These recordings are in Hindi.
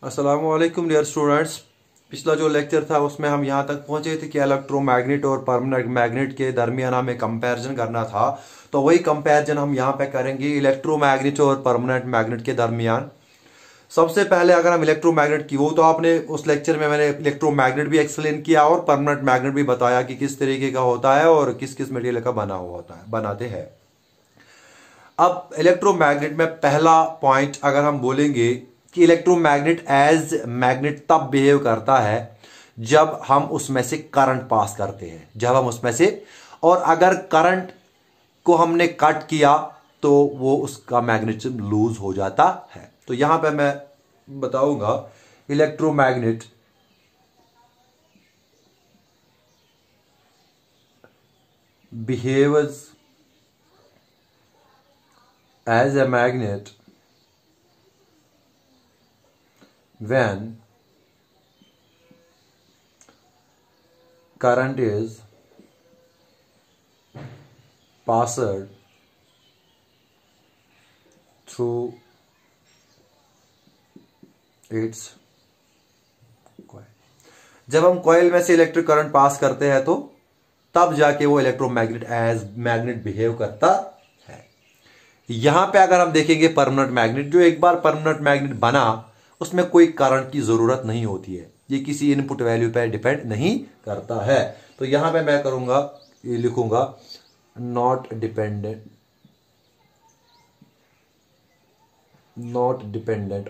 अस्सलामुअलैकुम डियर स्टूडेंट्स। पिछला जो लेक्चर था उसमें हम यहाँ तक पहुंचे थे कि इलेक्ट्रोमैग्नेट और परमानेंट मैग्नेट के दरमियान हमें कंपैरिजन करना था। तो वही कंपैरिजन हम यहाँ पे करेंगे इलेक्ट्रोमैग्नेट और परमानेंट मैग्नेट के दरमियान। सबसे पहले अगर हम इलेक्ट्रोमैग्नेट की, वो तो आपने उस लेक्चर में मैंने इलेक्ट्रोमैग्नेट भी एक्सप्लेन किया और परमानेंट मैग्नेट भी बताया कि किस तरीके का होता है और किस किस मटेरियल का बना हुआ होता है, बनाते हैं। अब इलेक्ट्रोमैग्नेट में पहला पॉइंट अगर हम बोलेंगे कि इलेक्ट्रोमैग्नेट एज मैग्नेट तब बिहेव करता है जब हम उसमें से करंट पास करते हैं, जब हम उसमें से, और अगर करंट को हमने कट किया तो वो उसका मैग्नेटिज्म लूज हो जाता है। तो यहां पे मैं बताऊंगा electromagnet behaves as a magnet when current is passed through its coil। जब हम कॉइल में से इलेक्ट्रिक करंट पास करते हैं तो तब जाके वो इलेक्ट्रोमैग्नेट एज मैग्नेट बिहेव करता है। यहां पे अगर हम देखेंगे परमानेंट मैग्नेट, जो एक बार परमानेंट मैग्नेट बना उसमें कोई करंट की जरूरत नहीं होती है, ये किसी इनपुट वैल्यू पे डिपेंड नहीं करता है। तो यहां पे मैं करूंगा, ये लिखूंगा not dependent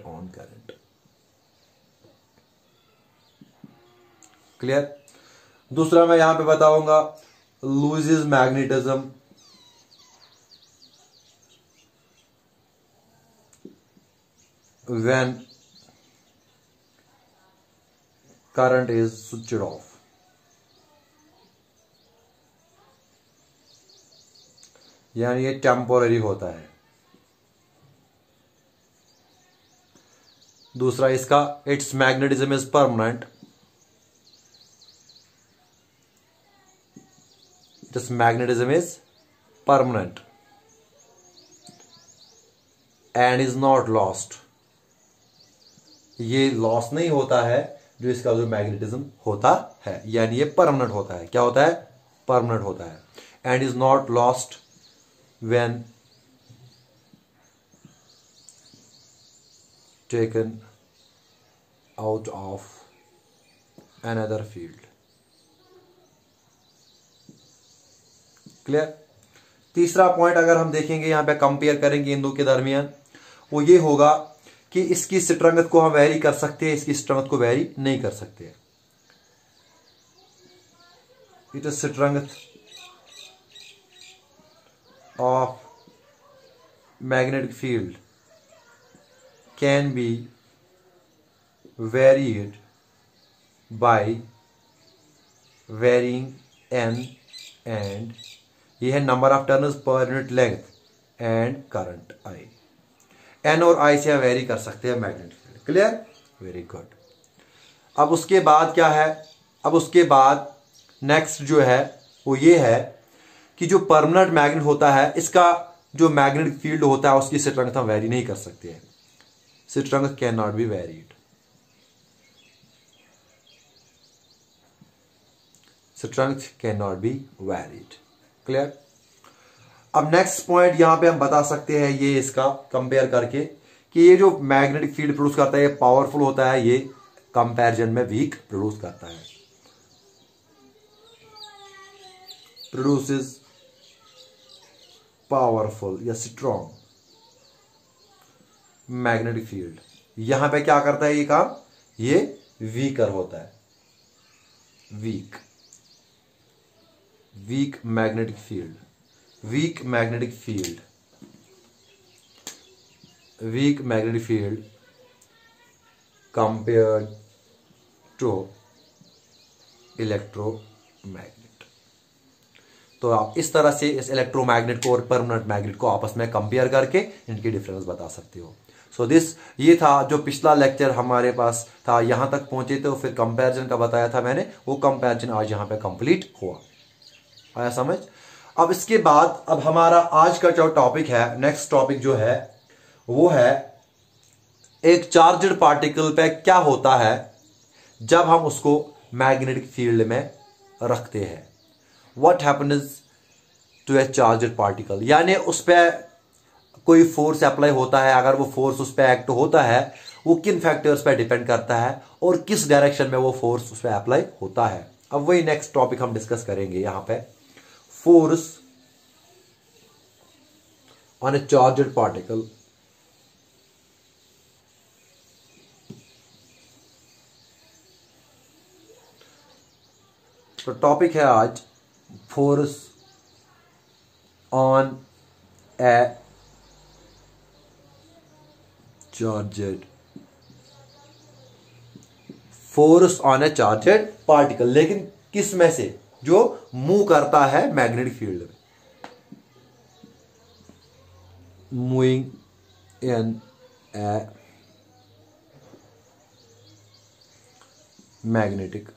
on current. Clear. दूसरा मैं यहां पे बताऊंगा loses magnetism when current is switched off। यानी ये टेम्पोररी होता है। दूसरा इसका it's magnetism is permanent, it's magnetism is permanent and is not lost. ये लॉस नहीं होता है जो इसका जो मैग्नेटिज्म होता है, यानी ये परमानेंट होता है। क्या होता है? परमानेंट होता है। And is not lost when taken out of another field. Clear. तीसरा पॉइंट अगर हम देखेंगे, यहां पे कंपेयर करेंगे इन दो के दरमियान, वो ये होगा कि इसकी स्ट्रेंथ को हम वेरी कर सकते हैं, इसकी स्ट्रेंथ को वेरी नहीं कर सकते। It is strength of magnetic field can be varied by varying n and, ये है number of turns per unit length and current I. N और आई से वेरी कर सकते हैं magnetic field. Clear, very good. अब उसके बाद क्या है? अब उसके बाद नेक्स्ट जो है वो ये है कि जो परमानेंट मैग्नेट होता है इसका जो मैग्नेटिक फील्ड होता है उसकी स्ट्रेंथ हम वेरी नहीं कर सकते हैं। Strength can not be varied. Strength can not be varied. Clear. अब नेक्स्ट पॉइंट यहां पे हम बता सकते हैं, ये इसका कंपेयर करके, कि ये जो मैग्नेटिक फील्ड प्रोड्यूस करता है ये पावरफुल होता है, ये कंपैरिजन में वीक प्रोड्यूस करता है। प्रोड्यूसेस पावरफुल या स्ट्रॉन्ग मैग्नेटिक फील्ड। यहां पे क्या करता है ये काम? ये वीकर होता है। Weak magnetic field, weak magnetic field compared to electromagnet. तो आप इस तरह से इस इलेक्ट्रोमैग्नेट को और परमानेंट मैग्नेट को आपस में कंपेयर करके इनकी डिफरेंस बता सकते हो। सो ये था जो पिछला लेक्चर हमारे पास था, यहां तक पहुंचे थे, फिर कंपैरिजन का बताया था मैंने, वो कंपैरिजन आज यहां पे कंप्लीट हुआ। आया समझ? अब इसके बाद अब हमारा आज का जो टॉपिक है, नेक्स्ट टॉपिक जो है वो है एक चार्जड पार्टिकल पे क्या होता है जब हम उसको मैग्नेटिक फील्ड में रखते हैं। What happens to a charged particle, यानी उस पर कोई फोर्स अप्लाई होता है, अगर वो फोर्स उस पर एक्ट होता है वो किन फैक्टर्स पे डिपेंड करता है और किस डायरेक्शन में वो फोर्स उस पर अप्लाई होता है। अब वही नेक्स्ट टॉपिक हम डिस्कस करेंगे यहां पे, force on A charged particle. तो टॉपिक है आज force on A charged, force on A charged particle, लेकिन किस में से, जो मूव करता है मैग्नेटिक फील्ड में, moving in a magnetic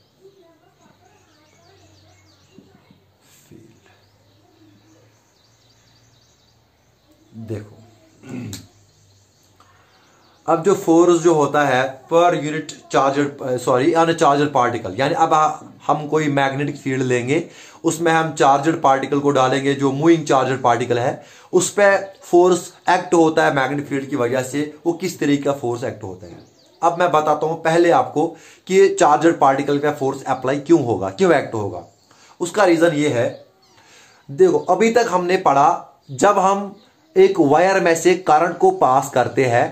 field. देखो अब जो फोर्स जो होता है per unit charger on A charger particle, यानी अब हम कोई मैग्नेटिक फील्ड लेंगे, उसमें हम चार्जर पार्टिकल को डालेंगे जो मूविंग चार्जर पार्टिकल है, उस पर फोर्स एक्ट होता है मैग्नेटिक फील्ड की वजह से। वो किस तरीके का फोर्स एक्ट होता है अब मैं बताता हूं पहले आपको कि चार्जर पार्टिकल पे फोर्स अप्लाई क्यों होगा, क्यों एक्ट होगा। उसका रीजन ये है, देखो अभी तक हमने पढ़ा जब हम एक वायर में से करंट को पास करते हैं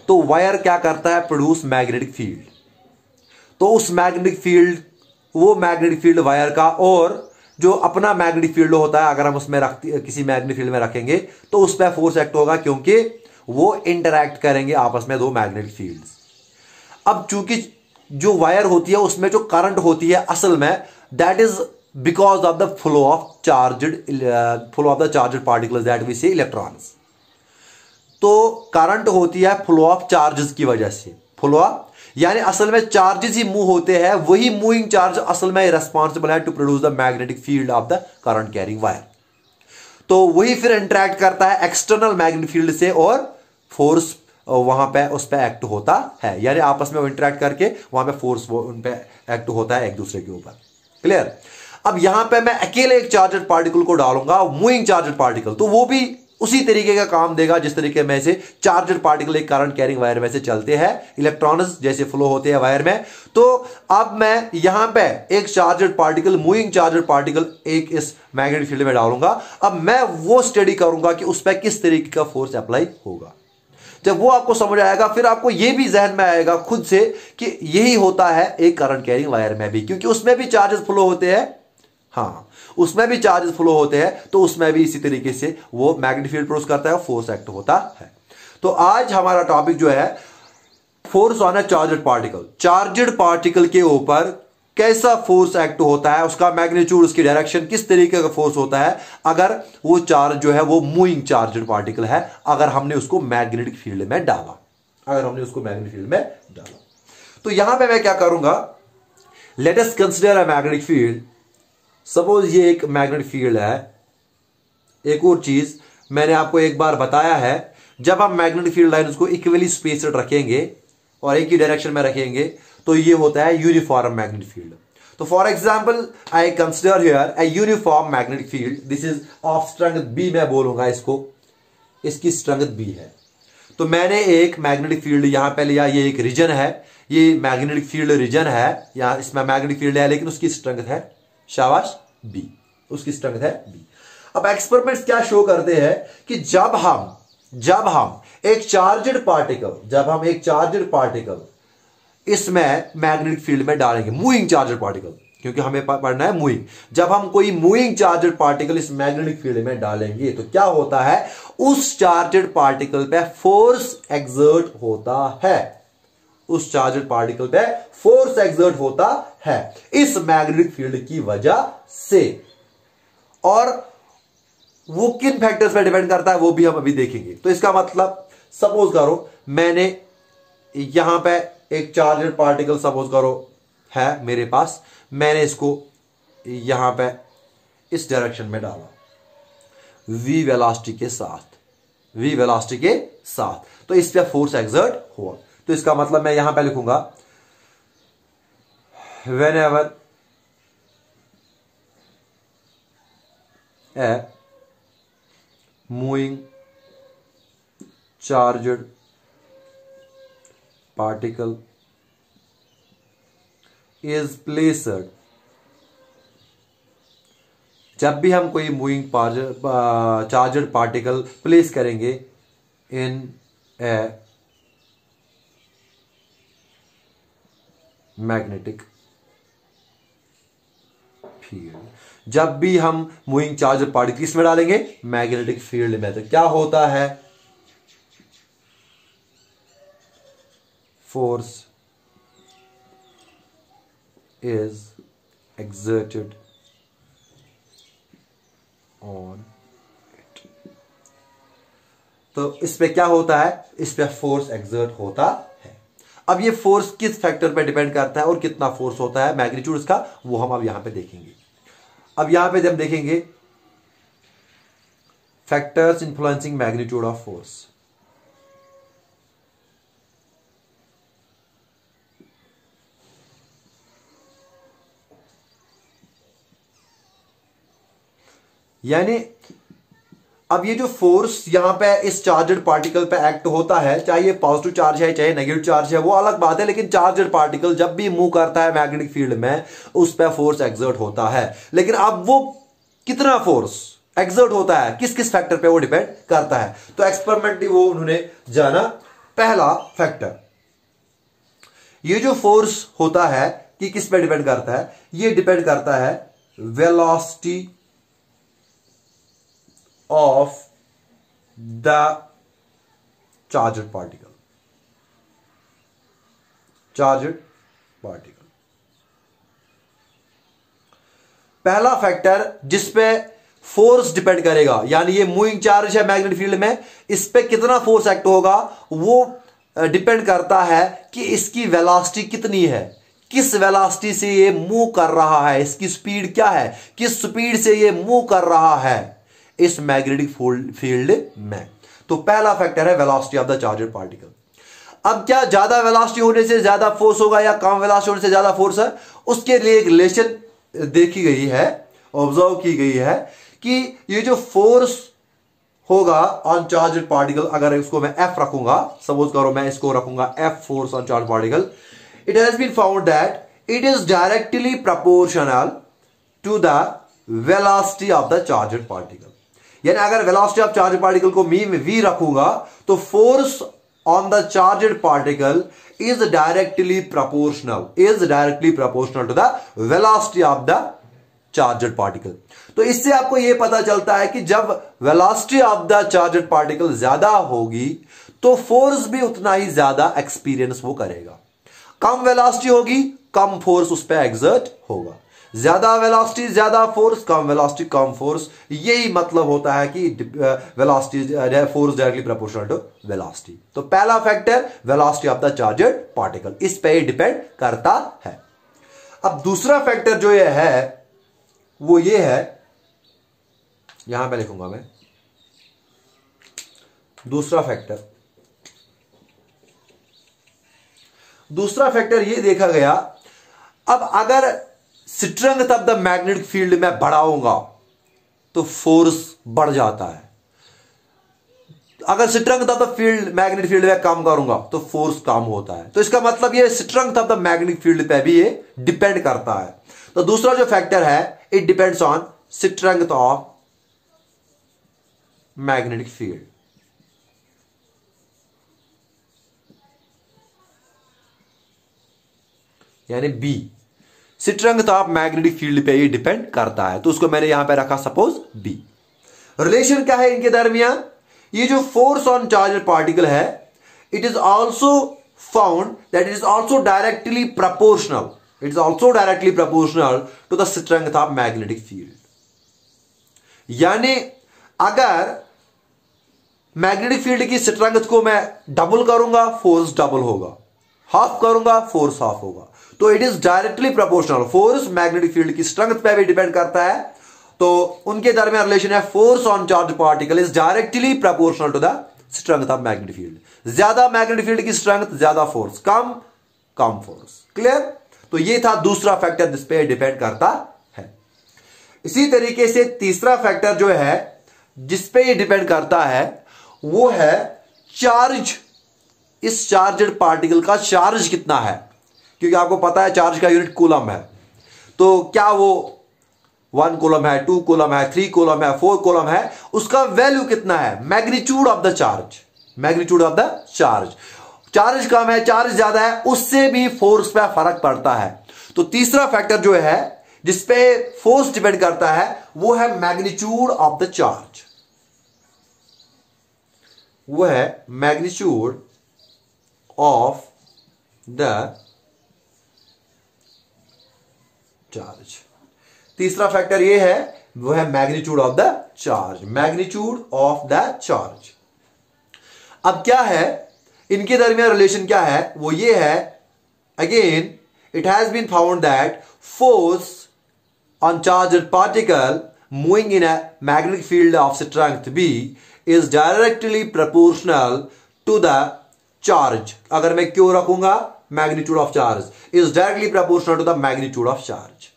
तो वायर क्या करता है, प्रोड्यूस मैग्नेटिक फील्ड। तो उस मैग्नेटिक फील्ड, वो मैग्नेटिक फील्ड वायर का और जो अपना मैग्नेटिक फील्ड होता है, अगर हम उसमें किसी मैग्नेटिक फील्ड में रखेंगे तो उस पर फोर्स एक्ट होगा, क्योंकि वो इंटरैक्ट करेंगे आपस में दो मैग्नेटिक फील्ड्स। अब चूंकि जो वायर होती है उसमें जो करंट होती है असल में, that is because of the flow of charged particles, that we say electrons. तो करंट होती है फ्लो ऑफ चार्जेस की वजह से। फ्लो यानी असल में चार्जेस ही मूव होते हैं, वही मूविंग चार्ज असल में रिस्पॉन्सिबल है to produce the magnetic field of the current carrying wire. तो वही फिर इंटरैक्ट करता है एक्सटर्नल मैग्नेटिक फील्ड से और फोर्स वहां पे उस पे एक्ट होता है, यानी आपस में वो इंटरैक्ट करके वहां पे फोर्स वो उन पे एक्ट होता है एक दूसरे के ऊपर। क्लियर। अब यहां पे मैं अकेले एक चार्जड पार्टिकल को डालूंगा, मूविंग चार्जड पार्टिकल, तो वो भी उसी तरीके का काम देगा जिस तरीके में से चार्जड पार्टिकल एक करंट कैरिंग वायर में से चलते हैं, इलेक्ट्रॉन्स जैसे फ्लो होते हैं वायर में। तो अब मैं यहां पे एक charged particle, moving charged particle एक इस मैग्नेटिक फील्ड में डालूंगा। अब मैं वो स्टडी करूंगा कि उस पर किस तरीके का फोर्स अप्लाई होगा। जब वो आपको समझ आएगा फिर आपको ये भी जहन में आएगा खुद से कि यही होता है एक करंट कैरिंग वायर में भी, क्योंकि उसमें भी चार्जेस फ्लो होते हैं। हाँ, उसमें भी चार्जेस फ्लो होते हैं, तो उसमें भी इसी तरीके से वो मैग्नेटिक फील्ड प्रोड्यूस करता है, फोर्स एक्ट होता है। तो आज हमारा टॉपिक जो है force on a charged particle, charged particle के ऊपर कैसा फोर्स एक्ट होता है, उसका मैग्नीट्यूड, उसकी डायरेक्शन, किस तरीके का फोर्स होता है अगर वो चार्ज जो है वो मूविंग चार्जड पार्टिकल है, अगर हमने उसको मैग्नेटिक फील्ड में डाला, अगर हमने उसको मैग्नेटिक फील्ड में डाला। तो यहां पे मैं क्या करूंगा, let us consider a magnetic field. Suppose ये एक मैग्नेटिक फील्ड है। एक और चीज मैंने आपको एक बार बताया है, जब हम मैग्नेटिक फील्ड लाइंस को इक्वली स्पेस्ड रखेंगे और एक ही डायरेक्शन में रखेंगे तो ये होता है यूनिफॉर्म मैग्नेटिक फील्ड। तो for example I consider here a uniform magnetic field, this is of strength B, मैं बोलूंगा इसको, इसकी स्ट्रेंथ बी है। तो मैंने एक मैग्नेटिक फील्ड यहां पे लिया, ये एक रीजन है, ये मैग्नेटिक फील्ड रीजन है, यहां इसमें मैग्नेटिक फील्ड है लेकिन उसकी स्ट्रेंथ है, शाबाश, बी, उसकी स्ट्रेंथ है बी। अब एक्सपेरिमेंट्स क्या शो करते हैं कि जब हम एक चार्जड पार्टिकल इसमें मैग्नेटिक फील्ड में डालेंगे, मूविंग चार्जड पार्टिकल, क्योंकि हमें पढ़ना है मूविंग, जब हम कोई मूविंग चार्जड पार्टिकल इस मैग्नेटिक फील्ड में डालेंगे तो क्या होता है, उस चार्जड पार्टिकल पे फोर्स एक्सर्ट होता है, उस चार्जड पार्टिकल पे फोर्स एक्सर्ट होता है इस मैग्नेटिक फील्ड की वजह से। और वो किन फैक्टर्स पे डिपेंड करता है वो भी हम अभी देखेंगे। तो इसका मतलब सपोज करो मैंने यहां पे एक चार्जड पार्टिकल सपोज करो है मेरे पास, मैंने इसको यहां पे इस डायरेक्शन में डाला v वेलोसिटी के साथ, तो इस पे फोर्स एक्सर्ट हुआ। तो इसका मतलब मैं यहां पे लिखूंगा whenever a moving charged particle is placed, जब भी हम कोई मूविंग चार्जड पार्टिकल प्लेस करेंगे इन ए मैग्नेटिक फील्ड, जब भी हम मूविंग चार्जड पार्टिकल किसमें डालेंगे, मैग्नेटिक फील्ड में, तो क्या होता है, force is exerted on it। तो इस पे क्या होता है, इस पे फोर्स एक्सर्ट होता है। अब ये फोर्स किस फैक्टर पे डिपेंड करता है और कितना फोर्स होता है, मैग्नीट्यूड इसका, वो हम अब यहां पे देखेंगे। अब यहां पे जब देखेंगे factors influencing magnitude of force, यानी अब ये जो फोर्स यहां पे इस चार्जड पार्टिकल पे एक्ट होता है, चाहे ये पॉजिटिव चार्ज है चाहे नेगेटिव चार्ज है, वो अलग बात है, लेकिन चार्जड पार्टिकल जब भी मूव करता है मैग्नेटिक फील्ड में, उस पे फोर्स एक्सर्ट होता है। लेकिन अब वो कितना फोर्स एक्सर्ट होता है, किस किस फैक्टर पे वो डिपेंड करता है, तो एक्सपेरिमेंटली वो उन्होंने जाना। पहला फैक्टर, ये जो फोर्स होता है कि किस पे डिपेंड करता है, ये डिपेंड करता है velocity of the charged particle, पहला फैक्टर जिस पे फोर्स डिपेंड करेगा, यानी ये मूविंग चार्ज है मैग्नेटिक फील्ड में, इस पे कितना फोर्स एक्ट होगा, वो डिपेंड करता है कि इसकी वेलोसिटी कितनी है, किस वेलोसिटी से ये मूव कर रहा है, इसकी स्पीड क्या है, किस स्पीड से ये मूव कर रहा है इस मैग्नेटिक फील्ड में। तो पहला फैक्टर है velocity of the charged particle. अब क्या ज्यादा वेलोसिटी होने से ज्यादा फोर्स होगा या कम वेलोसिटी होने से ज्यादा फोर्स है, उसके लिए एक रिलेशन देखी गई है, ऑब्जर्व की गई है कि ये जो फोर्स होगा ऑन चार्जड पार्टिकल, अगर इसको मैं एफ रखूंगा, सपोज करो मैं इसको रखूंगा F force on charge particle, it has been found that it is directly proportional to the velocity of the charged particle. यानी अगर वेलोसिटी ऑफ चार्ज पार्टिकल को वी रखूंगा, तो force on the charged particle is directly proportional to the velocity of the charged particle. तो इससे आपको यह पता चलता है कि जब velocity of the charged particle ज्यादा होगी, तो फोर्स भी उतना ही ज्यादा एक्सपीरियंस वो करेगा। कम वेलोसिटी होगी, कम फोर्स उस पर एक्सर्ट होगा। ज्यादा वेलोसिटी ज्यादा फोर्स, कम वेलोसिटी कम फोर्स, यही मतलब होता है कि velocity force directly proportional to velocity. तो पहला factor velocity of the charged particle, इस पे ही डिपेंड करता है। अब दूसरा फैक्टर जो ये है वो ये है, यहां पे लिखूंगा मैं दूसरा फैक्टर ये देखा गया, अब अगर strength of the magnetic field में बढ़ाऊंगा तो फोर्स बढ़ जाता है, अगर strength of the field magnetic field में कम करूंगा तो फोर्स कम होता है। तो इसका मतलब ये strength of the magnetic field पे भी ये डिपेंड करता है। तो दूसरा जो फैक्टर है, it depends on strength of magnetic field. यानी B, strength of magnetic field पे ही डिपेंड करता है, तो उसको मैंने यहां पे रखा सपोज बी। रिलेशन क्या है इनके दरमियान, ये जो फोर्स ऑन चार्जड पार्टिकल है, it is also found that it is also directly proportional to the strength of magnetic field. यानी अगर मैग्नेटिक फील्ड की स्ट्रेंथ को मैं डबल करूंगा, फोर्स डबल होगा, हाफ करूंगा, फोर्स हाफ होगा। तो it is directly proportional, force magnetic field की स्ट्रेंथ पे भी डिपेंड करता है, तो उनके दरमियान रिलेशन है force on charge particle is directly proportional to the strength of magnetic field. ज्यादा मैग्नेटिक फील्ड की स्ट्रेंथ ज्यादा फोर्स, कम कम फोर्स। क्लियर? तो ये था दूसरा फैक्टर जिस पे डिपेंड करता है। इसी तरीके से तीसरा फैक्टर जो है जिस पे ये डिपेंड करता है वो है चार्ज। इस चार्जड पार्टिकल का चार्ज कितना है, क्योंकि आपको पता है चार्ज का यूनिट कूलम है। तो क्या वो 1 कूलम है, 2 कूलम है, 3 कूलम है, 4 कूलम है, उसका वैल्यू कितना है? Magnitude of the charge. Magnitude of the charge. Charge कम है, चार्ज ज्यादा है, उससे भी फोर्स पे फर्क पड़ता है। तो तीसरा फैक्टर जो है जिसपे फोर्स डिपेंड करता है वो है मैग्नीट्यूड ऑफ द चार्ज। वो है मैग्नीट्यूड ऑफ द चार्ज। तीसरा फैक्टर ये है, वो है magnitude of the charge. Magnitude of the charge. अब क्या है इनके दरमियान रिलेशन, क्या है वो ये है, again it has been found that force on charged particle moving in a magnetic field of strength B is directly proportional to the charge. अगर मैं क्यों रखूंगा, magnitude of charge is directly proportional to the magnitude of charge.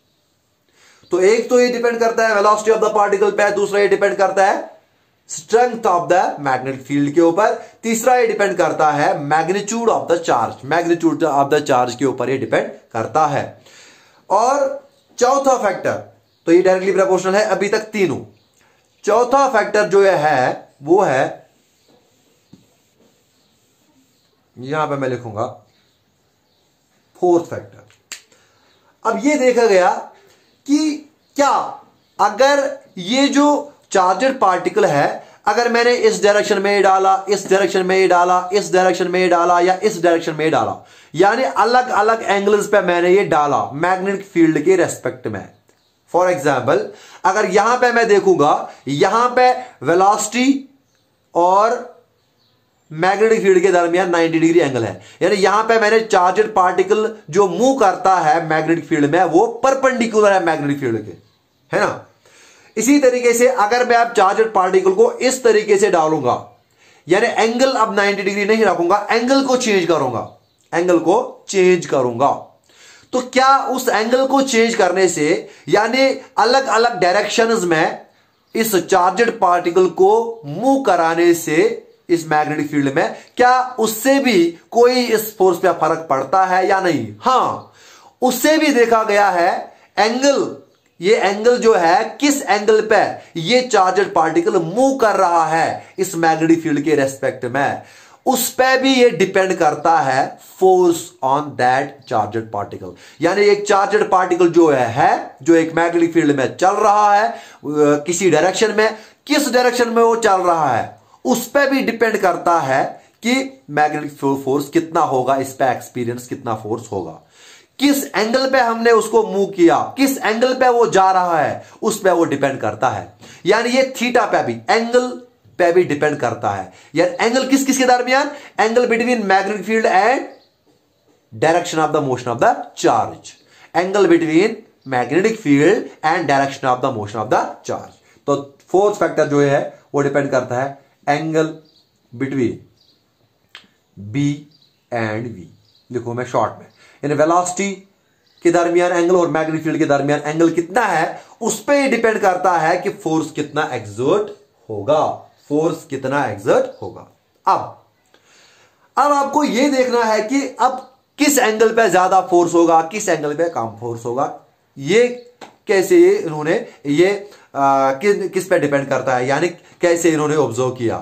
तो एक तो ये डिपेंड करता है वेलोसिटी ऑफ द पार्टिकल पे, दूसरा ये डिपेंड करता है strength of the magnetic field के ऊपर, तीसरा ये डिपेंड करता है magnitude of the charge. Magnitude of the charge के ऊपर ये डिपेंड करता है। और चौथा फैक्टर, तो ये डायरेक्टली प्रोपोर्शनल है अभी तक तीनों। चौथा फैक्टर जो है वो है, यहां पे मैं लिखूंगा फोर्थ फैक्टर। अब ये देखा गया कि क्या अगर ये जो चार्जड पार्टिकल है, अगर मैंने इस डायरेक्शन में डाला, इस डायरेक्शन में डाला, इस डायरेक्शन में डाला या इस डायरेक्शन में डाला, यानी अलग अलग एंगल्स पे मैंने ये डाला मैग्नेटिक फील्ड के रेस्पेक्ट में। फॉर एग्जाम्पल अगर यहां पे मैं देखूंगा, यहां पे वेलोसिटी और मैग्नेटिक फील्ड के दरमियान 90 डिग्री एंगल है, यानी यहां पे मैंने चार्जड पार्टिकल जो मूव करता है मैग्नेटिक फील्ड में वो परपेंडिकुलर है मैग्नेटिक फील्ड के, है ना। इसी तरीके से अगर मैं अब चार्जड पार्टिकल को इस तरीके से डालूंगा, यानी एंगल अब 90 डिग्री नहीं रखूंगा, एंगल को चेंज करूंगा, एंगल को चेंज करूंगा, तो क्या उस एंगल को चेंज करने से, यानी अलग अलग डायरेक्शंस में इस चार्जड पार्टिकल को मूव कराने से इस मैग्नेटिक फील्ड में, क्या उससे भी कोई इस फोर्स पे फर्क पड़ता है या नहीं? हां, उससे भी देखा गया है एंगल, ये एंगल जो है किस एंगल पे ये चार्जड पार्टिकल मूव कर रहा है इस मैग्नेटिक फील्ड के रेस्पेक्ट में, उस पे भी ये डिपेंड करता है force on that charged particle. यानी एक चार्जड पार्टिकल जो है जो एक मैग्नेटिक फील्ड में चल रहा है किसी डायरेक्शन में, किस डायरेक्शन में वो चल रहा है उस पे भी डिपेंड करता है कि मैग्नेटिक फोर्स कितना होगा, इस पे एक्सपीरियंस कितना फोर्स होगा, किस एंगल पे हमने उसको मूव किया, किस एंगल पे वो जा रहा है उस पे वो डिपेंड करता है। यानी ये थीटा पे भी, एंगल पे भी डिपेंड करता है। यानी एंगल किस किस के दरमियान, angle between magnetic field and direction of the motion of the charge, angle between magnetic field and direction of the motion of the charge. तो फोर्थ फैक्टर जो है वो डिपेंड करता है angle between B and V. लिखो मैं शॉर्ट में, यानी वेलोसिटी के दरमियान एंगल और मैग्नेटिक फील्ड के दरमियान एंगल कितना है उस पर ही डिपेंड करता है कि फोर्स कितना एग्जर्ट होगा, फोर्स कितना एग्जर्ट होगा। अब आपको यह देखना है कि अब किस एंगल पे ज्यादा फोर्स होगा, किस एंगल पे कम फोर्स होगा। ये कैसे इन्होंने ये किस पे डिपेंड करता है, यानी कैसे इन्होंने ऑब्जर्व किया,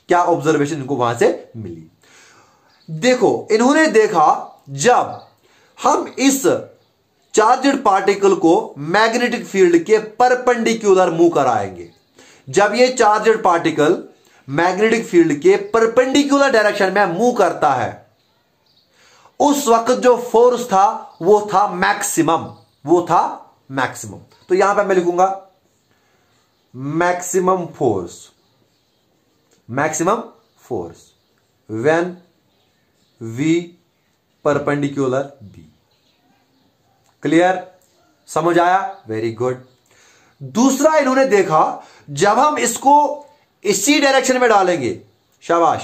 क्या ऑब्जर्वेशन इनको वहां से मिली। देखो इन्होंने देखा जब हम इस चार्जड पार्टिकल को मैग्नेटिक फील्ड के परपेंडिकुलर मूव कराएंगे, जब ये चार्जड पार्टिकल मैग्नेटिक फील्ड के परपेंडिकुलर डायरेक्शन में मूव करता है उस वक्त जो फोर्स था वो था मैक्सिमम, वो था मैक्सिमम। तो यहां पे मैं लिखूंगा maximum force, maximum force when V perpendicular B. Clear, समझ आया? Very good. दूसरा इन्होंने देखा जब हम इसको इसी डायरेक्शन में डालेंगे, शाबाश,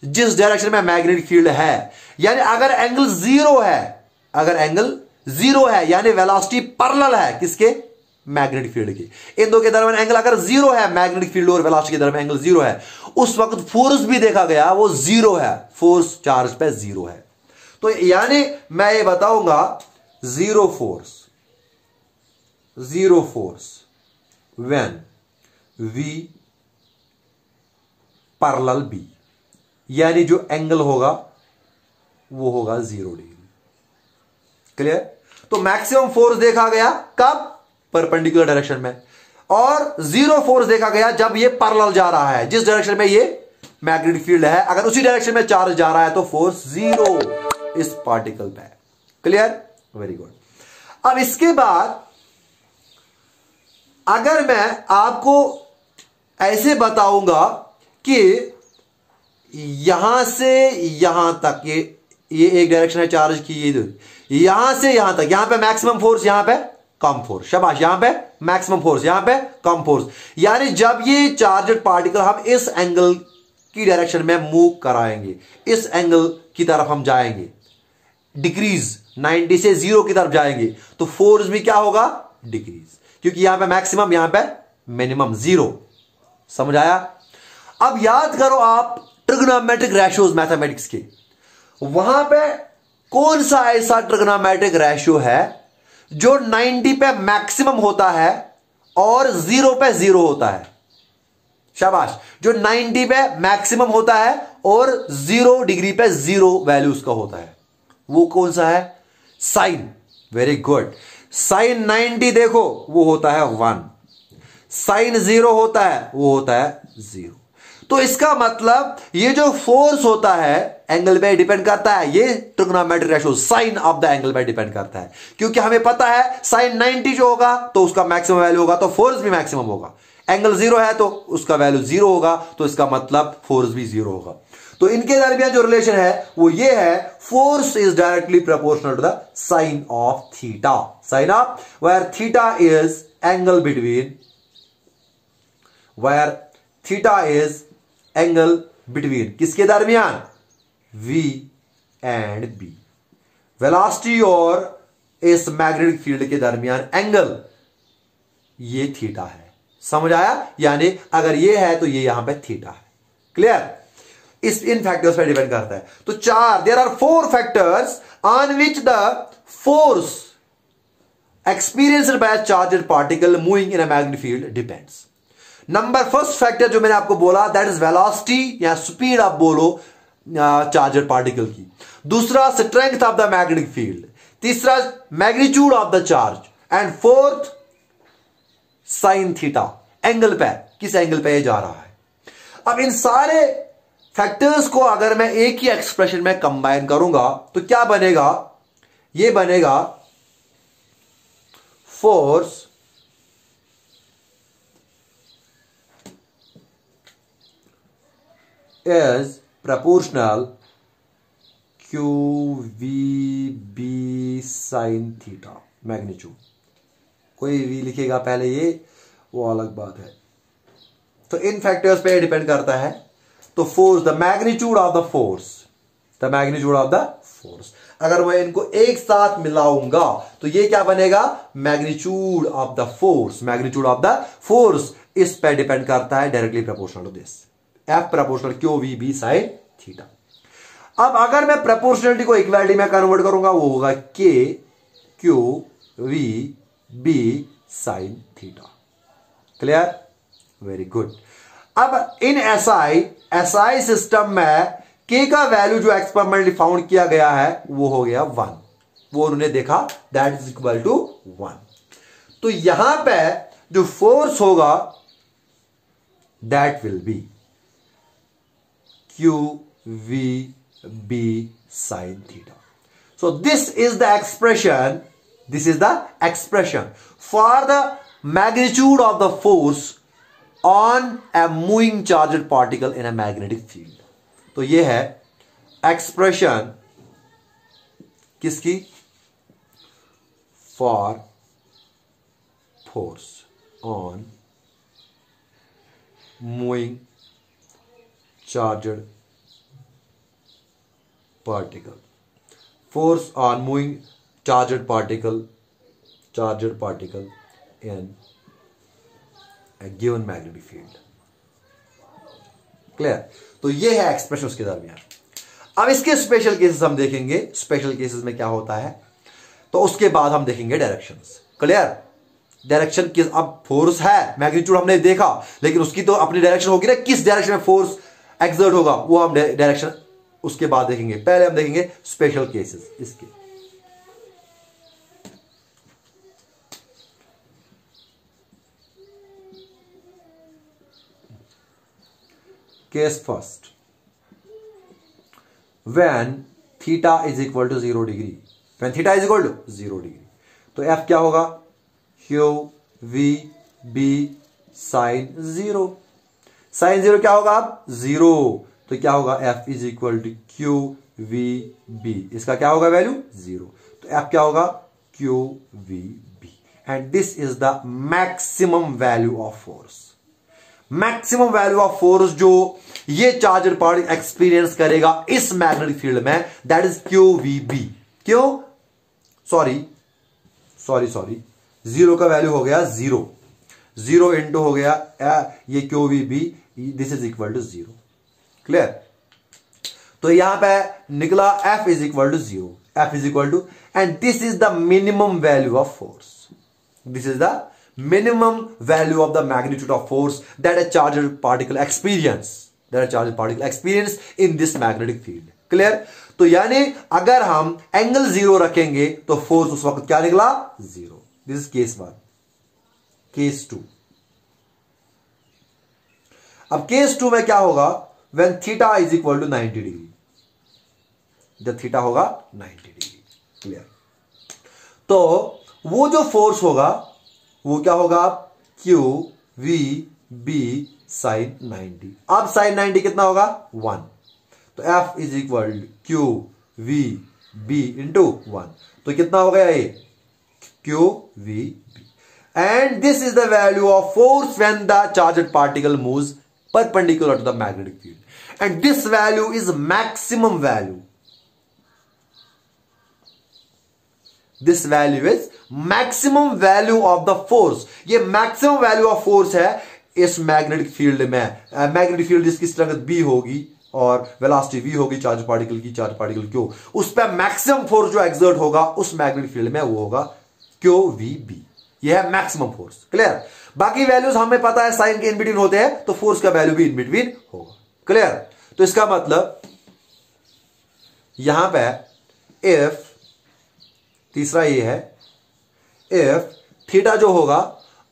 जिस डायरेक्शन में मैग्नेटिक फील्ड है, यानी अगर एंगल जीरो है, अगर एंगल जीरो है यानी वेलोसिटी पैरेलल है किसके, मैग्नेटिक फील्ड के। इन दो के दरमियान एंगल अगर जीरो है, मैग्नेटिक फील्ड और वेलोसिटी के दरमियान एंगल जीरो है, उस वक्त फोर्स भी देखा गया वो जीरो है, फोर्स चार्ज पे जीरो है। तो यानी मैं ये बताऊंगा zero force when V parallel B, यानी जो एंगल होगा वो होगा 0 डिग्री। क्लियर? तो मैक्सिमम फोर्स देखा गया कब, परपेंडिकुलर डायरेक्शन में, और जीरो फोर्स देखा गया जब ये पैरेलल जा रहा है, जिस डायरेक्शन में ये मैग्नेटिक फील्ड है, अगर उसी डायरेक्शन में चार्ज जा रहा है तो फोर्स जीरो इस पार्टिकल पे। क्लियर? Very good. अब इसके बाद अगर मैं आपको ऐसे बताऊंगा कि यहां से यहां तक ये एक डायरेक्शन है चार्ज की, ये यहां से यहां तक, यहां पे मैक्सिमम फोर्स, यहां पे कम फोर्स, शाबाश, यहां पे मैक्सिमम फोर्स, यहां पे कम फोर्स, यानी जब ये चार्जड पार्टिकल हम इस एंगल की डायरेक्शन में मूव कराएंगे, इस एंगल की तरफ हम जाएंगे, डिक्रीज 90 से 0 की तरफ जाएंगे, तो फोर्स भी क्या होगा, डिक्रीज, क्योंकि यहां पे मैक्सिमम, यहां पे मिनिमम, 0। समझ आया? अब याद करो आप ट्रिग्नोमेट्रिक रेशियोज मैथमेटिक्स के, वहां पे कौन सा ऐसा ट्रिग्नोमेट्रिक रेशियो है जो 90 पे मैक्सिमम होता है और 0 पे 0 होता है? शाबाश, जो 90 पे मैक्सिमम होता है और 0 डिग्री पे 0 वैल्यू उसका होता है, वो कौन सा है? साइन। Very good. साइन 90 देखो वो होता है 1, साइन 0 होता है वो होता है 0। तो इसका मतलब ये जो फोर्स होता है एंगल पे डिपेंड करता है, ये trigonometric ratio sine of the angle पे डिपेंड करता है, क्योंकि हमें पता है साइन 90 जो होगा तो उसका मैक्सिमम वैल्यू होगा, तो फोर्स भी मैक्सिमम होगा। एंगल 0 है तो उसका वैल्यू 0 होगा, तो इसका मतलब फोर्स भी 0 होगा। तो इनके दरमियान जो रिलेशन है वो ये है, force is directly proportional to the sine of theta, sine of where theta is angle between, where theta is angle between किसके दरमियान, V एंड B, वेलोसिटी और इस मैग्नेटिक फील्ड के दरमियान एंगल ये थीटा है। समझ आया? यानी अगर ये है तो ये यहां पे थीटा है। क्लियर? इस इन फैक्टर्स पर डिपेंड करता है। तो there are 4 factors on which the force experienced by a charged particle moving in a magnetic field depends. Number first factor जो मैंने आपको बोला दैट इज वेलोसिटी या स्पीड आप बोलो चार्जर पार्टिकल की, दूसरा strength of the magnetic field, तीसरा magnitude of the charge, and fourth sine theta, angle पे, किस एंगल पे ये जा रहा है। अब इन सारे फैक्टर्स को अगर मैं एक ही एक्सप्रेशन में कंबाइन करूंगा तो क्या बनेगा, ये बनेगा force is proportional QVB sin theta magnitude. कोई भी लिखेगा पहले ये, वो अलग बात है। तो इन फैक्टर्स पे डिपेंड करता है। तो force, the magnitude of the force, the magnitude of the force, अगर मैं इनको एक साथ मिलाऊंगा तो ये क्या बनेगा, magnitude of the force, magnitude of the force इस पे डिपेंड करता है directly proportional to this F proportional QVB sin theta. अब अगर मैं प्रोपोर्शनलिटी को इक्वालिटी में कन्वर्ट करूंगा वो होगा KQVB sin theta. Clear? Very good. अब इन SI सिस्टम में K का वैल्यू जो एक्सपेरिमेंटली फाउंड किया गया है वो हो गया 1, वो उन्होंने देखा दैट इज इक्वल टू 1। तो यहां पे जो फोर्स होगा that will be QVB sin theta. So this is the expression for the magnitude of the force on a moving charged particle in a magnetic field. तो ये है एक्सप्रेशन किसकी, for force on moving charged particle. Force on moving charged particle in a given magnetic field. Clear? तो ये है एक्सप्रेशन उसके दरमियान। अब इसके स्पेशल केसेस हम देखेंगे, स्पेशल केसेस में क्या होता है, तो उसके बाद हम देखेंगे डायरेक्शंस। क्लियर? डायरेक्शन किस, अब फोर्स है, मैग्नीट्यूड हमने देखा, लेकिन उसकी तो अपनी डायरेक्शन होगी ना, किस डायरेक्शन में फोर्स एक्सर्ट होगा वो हम डायरेक्शन उसके बाद देखेंगे। पहले हम देखेंगे स्पेशल केसेस इसके। Case first, when theta is equal to 0 degree, when theta is equal to 0 degree, तो एफ क्या होगा, Q V B sine 0। Sine 0 क्या होगा, अब 0, तो क्या होगा, F is equal to Q V B, इसका क्या होगा वैल्यू 0, तो एफ क्या होगा, Q V B. And this is the maximum value of force. Maximum value of force जो ये चार्जर पार्टिकल एक्सपीरियंस करेगा इस मैग्नेटिक फील्ड में, that is Q V B. क्यों, सॉरी 0 का वैल्यू हो गया 0 इंटू हो गया ये Q V B, this is equal to 0। Clear? तो यहां पे निकला F is equal to 0, F is equal to, and this is the minimum value of force, this is the minimum value of the magnitude of force that a charged particle experience in this magnetic field. Clear? तो यानी अगर हम एंगल 0 रखेंगे तो फोर्स उस वक्त क्या निकला, 0। This is case 1। केस 2, अब केस 2 में क्या होगा, when theta is equal to 90 degree, जब थीटा होगा 90 डिग्री। क्लियर? तो वो जो फोर्स होगा वो क्या होगा, क्यू वी बी साइन 90। अब साइन 90 कितना होगा, 1, तो F is equal Q V B into 1, तो कितना हो गया ये, Q V B. And this is the value of force when the charged particle moves perpendicular to the magnetic field, and this value is maximum value. This value is maximum value of the force. ये मैक्सिमम वैल्यू ऑफ फोर्स है इस मैग्नेटिक फील्ड में। मैग्नेटिक फील्ड जिसकी स्ट्रेंथ बी होगी और वेलोसिटी वी होगी चार्ज पार्टिकल की, चार्ज पार्टिकल क्यू, उस पर मैक्सिमम फोर्स जो एक्सर्ट होगा उस मैग्नेटिक फील्ड में वो होगा क्यू वी बी। ये है मैक्सिमम फोर्स। क्लियर? बाकी वैल्यूज हमें पता है साइन के इन बिटवीन होते हैं, तो फोर्स का वैल्यू भी इन बिटवीन होगा। क्लियर? तो इसका मतलब यहां पे इफ, तीसरा ये है, इफ थीटा जो होगा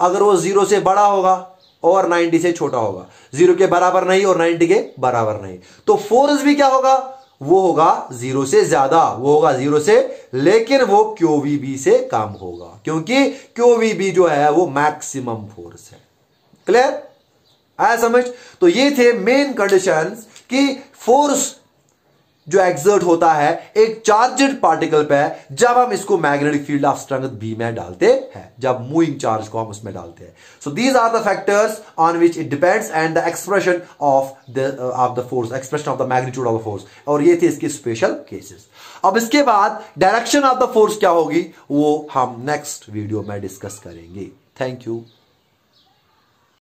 अगर वो 0 से बड़ा होगा और 90 से छोटा होगा, 0 के बराबर नहीं और 90 के बराबर नहीं, तो फोर्स भी क्या होगा, वो होगा 0 से ज्यादा, वो होगा 0 से, लेकिन वो क्यूवीबी से कम होगा, क्योंकि क्यूवीबी जो है वो मैक्सिमम फोर्स है। क्लियर? आया समझ? तो ये थे मेन कंडीशंस कि फोर्स जो एक्सर्ट होता है एक चार्जड पार्टिकल पे जब हम इसको magnetic field of strength B में डालते हैं, जब मूविंग चार्ज को हम उसमें डालते हैं। So these are the factors on which it depends and the expression of the force, expression of the magnitude of the force, और ये थे इसके स्पेशल केसेस। अब इसके बाद डायरेक्शन ऑफ द फोर्स क्या होगी वो हम नेक्स्ट वीडियो में डिस्कस करेंगे। Thank you.